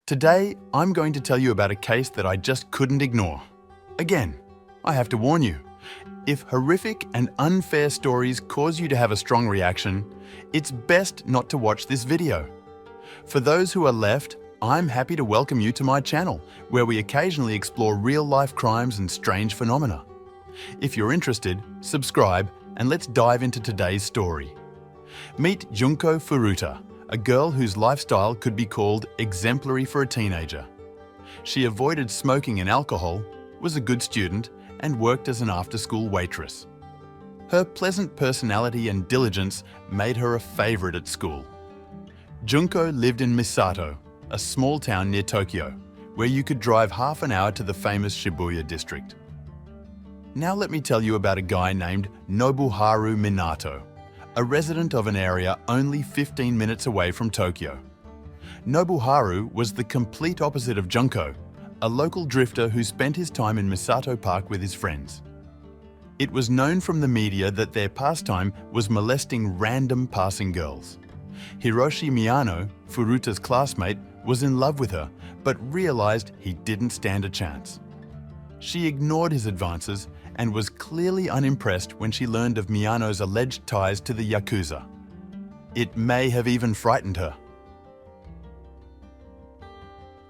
Today, I'm going to tell you about a case that I just couldn't ignore. Again, I have to warn you, if horrific and unfair stories cause you to have a strong reaction, it's best not to watch this video. For those who are left, I'm happy to welcome you to my channel, where we occasionally explore real-life crimes and strange phenomena. If you're interested, subscribe and let's dive into today's story. Meet Junko Furuta, a girl whose lifestyle could be called exemplary for a teenager. She avoided smoking and alcohol, was a good student, and worked as an after-school waitress. Her pleasant personality and diligence made her a favorite at school. Junko lived in Misato, a small town near Tokyo, where you could drive half an hour to the famous Shibuya district. Now let me tell you about a guy named Nobuharu Minato, a resident of an area only 15 minutes away from Tokyo. Nobuharu was the complete opposite of Junko, a local drifter who spent his time in Misato Park with his friends. It was known from the media that their pastime was molesting random passing girls. Hiroshi Miyano, Furuta's classmate, was in love with her, but realized he didn't stand a chance. She ignored his advances and was clearly unimpressed when she learned of Miyano's alleged ties to the Yakuza. It may have even frightened her.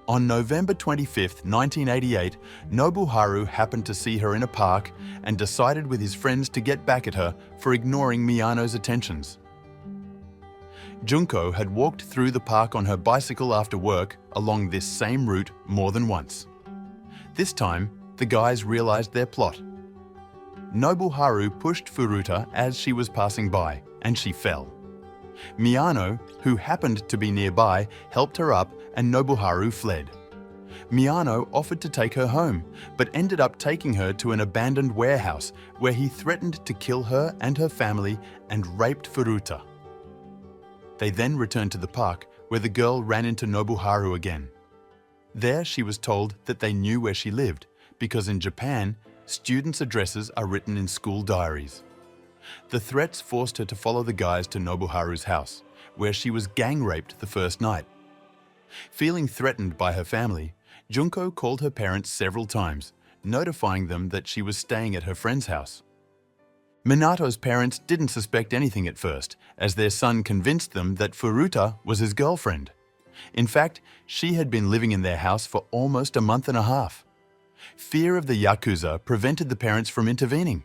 On November 25, 1988, Nobuharu happened to see her in a park and decided with his friends to get back at her for ignoring Miyano's attentions. Junko had walked through the park on her bicycle after work along this same route more than once. This time, the guys realized their plot. Nobuharu pushed Furuta as she was passing by, and she fell. Miyano, who happened to be nearby, helped her up and Nobuharu fled. Miyano offered to take her home, but ended up taking her to an abandoned warehouse where he threatened to kill her and her family and raped Furuta. They then returned to the park, where the girl ran into Nobuharu again. There she was told that they knew where she lived, because in Japan, students' addresses are written in school diaries. The threats forced her to follow the guys to Nobuharu's house, where she was gang-raped the first night. Feeling threatened by her family, Junko called her parents several times, notifying them that she was staying at her friend's house. Minato's parents didn't suspect anything at first, as their son convinced them that Furuta was his girlfriend. In fact, she had been living in their house for almost a month and a half. Fear of the Yakuza prevented the parents from intervening.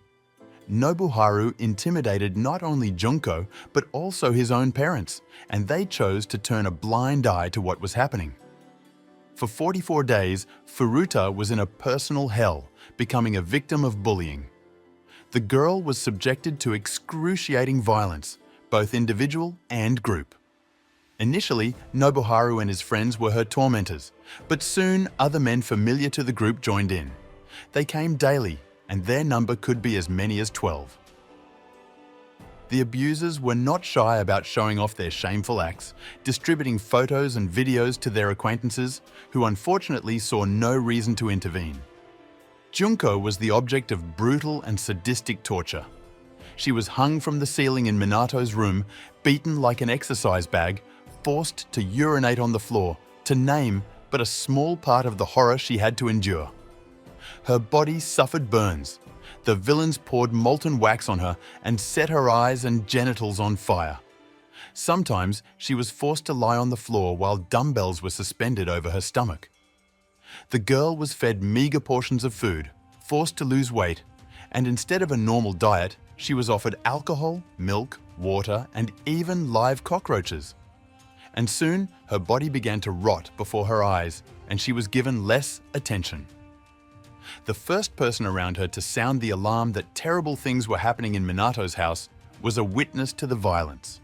Nobuharu intimidated not only Junko, but also his own parents, and they chose to turn a blind eye to what was happening. For 44 days, Furuta was in a personal hell, becoming a victim of bullying. The girl was subjected to excruciating violence, both individual and group. Initially, Nobuharu and his friends were her tormentors, but soon other men familiar to the group joined in. They came daily, and their number could be as many as 12. The abusers were not shy about showing off their shameful acts, distributing photos and videos to their acquaintances, who unfortunately saw no reason to intervene. Junko was the object of brutal and sadistic torture. She was hung from the ceiling in Minato's room, beaten like an exercise bag, forced to urinate on the floor, to name but a small part of the horror she had to endure. Her body suffered burns. The villains poured molten wax on her and set her eyes and genitals on fire. Sometimes she was forced to lie on the floor while dumbbells were suspended over her stomach. The girl was fed meager portions of food, forced to lose weight, and instead of a normal diet, she was offered alcohol, milk, water, and even live cockroaches. And soon, her body began to rot before her eyes, and she was given less attention. The first person around her to sound the alarm that terrible things were happening in Minato's house was a witness to the violence.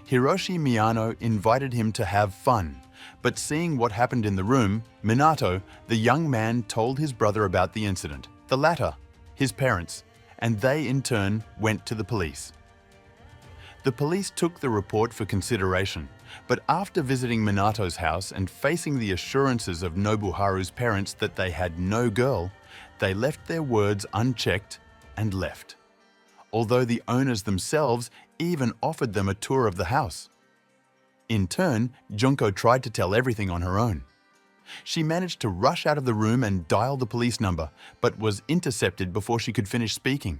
Hiroshi Miyano invited him to have fun, but seeing what happened in the room, Minato, the young man, told his brother about the incident, the latter, his parents, and they in turn went to the police. The police took the report for consideration, but after visiting Minato's house and facing the assurances of Nobuharu's parents that they had no girl, they left their words unchecked and left, although the owners themselves even offered them a tour of the house. In turn, Junko tried to tell everything on her own. She managed to rush out of the room and dial the police number, but was intercepted before she could finish speaking.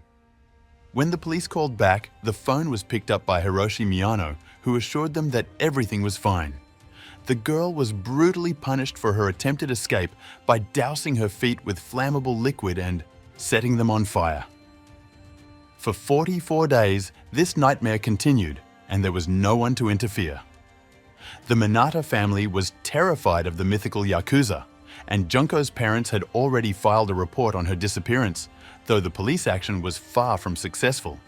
When the police called back, the phone was picked up by Hiroshi Miyano, who assured them that everything was fine. The girl was brutally punished for her attempted escape by dousing her feet with flammable liquid and setting them on fire. For 44 days, this nightmare continued, and there was no one to interfere. The Minato family was terrified of the mythical Yakuza, and Junko's parents had already filed a report on her disappearance, though the police action was far from successful.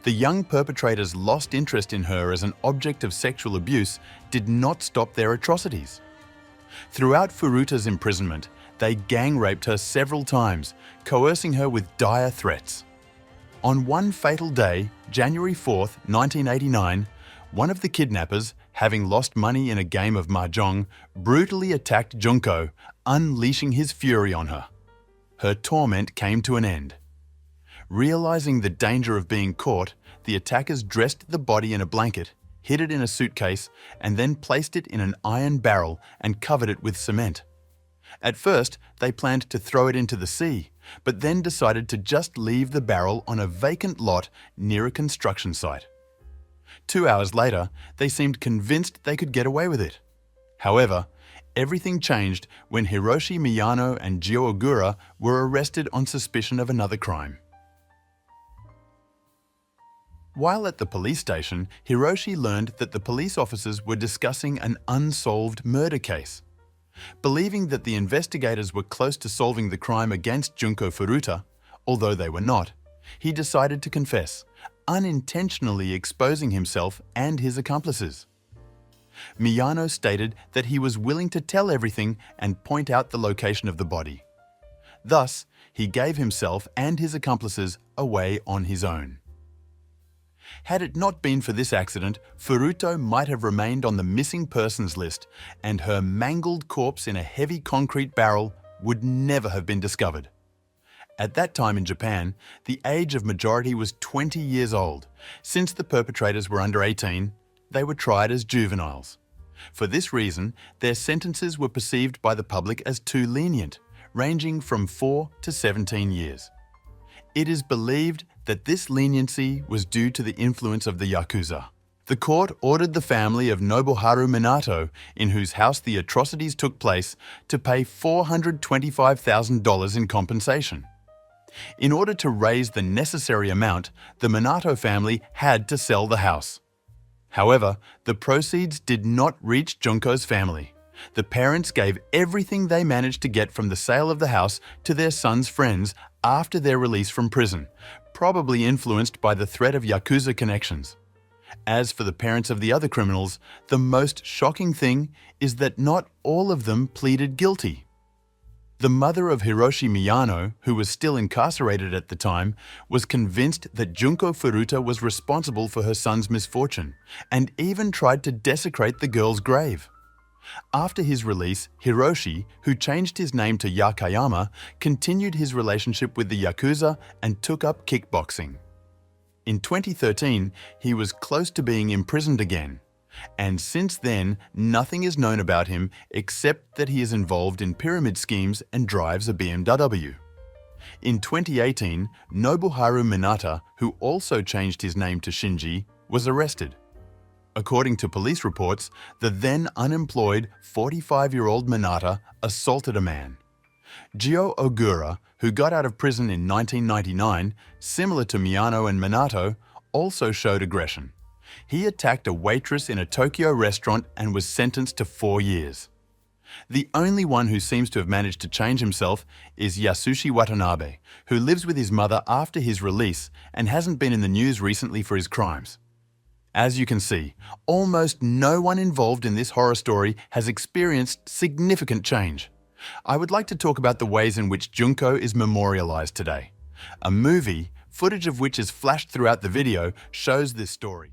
The young perpetrators' lost interest in her as an object of sexual abuse did not stop their atrocities. Throughout Furuta's imprisonment, they gang-raped her several times, coercing her with dire threats. On one fatal day, January 4, 1989, one of the kidnappers, having lost money in a game of mahjong, brutally attacked Junko, unleashing his fury on her. Her torment came to an end. Realizing the danger of being caught, the attackers dressed the body in a blanket, hid it in a suitcase, and then placed it in an iron barrel and covered it with cement. At first, they planned to throw it into the sea, but then decided to just leave the barrel on a vacant lot near a construction site. 2 hours later, they seemed convinced they could get away with it. However, everything changed when Hiroshi Miyano and Gyo Ogura were arrested on suspicion of another crime. While at the police station, Hiroshi learned that the police officers were discussing an unsolved murder case. Believing that the investigators were close to solving the crime against Junko Furuta, although they were not, he decided to confess, unintentionally exposing himself and his accomplices. Miyano stated that he was willing to tell everything and point out the location of the body. Thus, he gave himself and his accomplices away on his own. Had it not been for this accident, Furuta might have remained on the missing persons list, and her mangled corpse in a heavy concrete barrel would never have been discovered. At that time in Japan, the age of majority was 20 years old. Since the perpetrators were under 18, they were tried as juveniles. For this reason, their sentences were perceived by the public as too lenient, ranging from 4 to 17 years. It is believed that this leniency was due to the influence of the Yakuza. The court ordered the family of Nobuharu Minato, in whose house the atrocities took place, to pay $425,000 in compensation. In order to raise the necessary amount, the Minato family had to sell the house. However, the proceeds did not reach Junko's family. The parents gave everything they managed to get from the sale of the house to their son's friends after their release from prison, probably influenced by the threat of Yakuza connections. As for the parents of the other criminals, the most shocking thing is that not all of them pleaded guilty. The mother of Hiroshi Miyano, who was still incarcerated at the time, was convinced that Junko Furuta was responsible for her son's misfortune, and even tried to desecrate the girl's grave. After his release, Hiroshi, who changed his name to Yakayama, continued his relationship with the Yakuza and took up kickboxing. In 2013, he was close to being imprisoned again, and since then, nothing is known about him except that he is involved in pyramid schemes and drives a BMW. In 2018, Nobuharu Minato, who also changed his name to Shinji, was arrested. According to police reports, the then unemployed 45-year-old Minato assaulted a man. Gyo Ogura, who got out of prison in 1999, similar to Miyano and Minato, also showed aggression. He attacked a waitress in a Tokyo restaurant and was sentenced to 4 years. The only one who seems to have managed to change himself is Yasushi Watanabe, who lives with his mother after his release and hasn't been in the news recently for his crimes. As you can see, almost no one involved in this horror story has experienced significant change. I would like to talk about the ways in which Junko is memorialized today. A movie, footage of which is flashed throughout the video, shows this story.